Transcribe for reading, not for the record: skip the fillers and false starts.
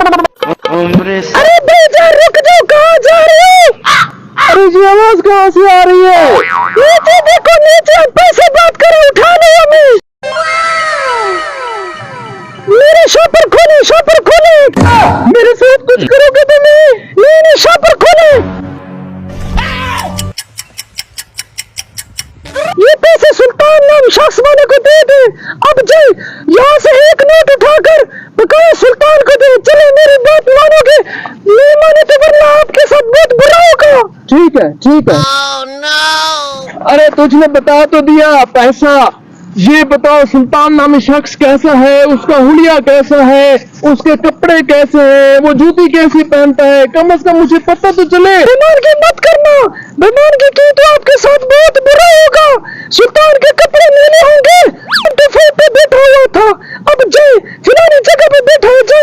अरे भैया रुक जाओ, कहाँ जा रहे हो? अरे जी आवाज कहाँ से आ रही है? नीचे देखो, नीचे पैसे बात करो, उठा लो हमें। मेरे शॉपर खोले, शॉपर खोले। मेरे साथ कुछ करोगे तुम्हें? नहीं नहीं, शॉपर खोले। ये पैसे सुल्तान नाम शख्स वाले को दे दे। अब जाए यहाँ से एक नोट उठाकर बकाया सुल्तान को दे। चले, मेरी बात मानोगे? नहीं माने तो वरना आपके साथ बहुत बुरा होगा। ठीक है ठीक है। अरे तुझने बता तो दिया पैसा। ये बताओ सुल्तान नामी शख्स कैसा है, उसका हुलिया कैसा है, उसके कपड़े कैसे हैं, वो जूती कैसी पहनता है, कम से कम मुझे पता तो चले। बेईमानगी मत करना, बेईमानगी की तो आपके साथ बहुत बुरा होगा। सुल्तान के कपड़े नीले होंगे, पे बैठा हुआ था। अब जाए फिलहाल जगह पे बैठा हो जाए।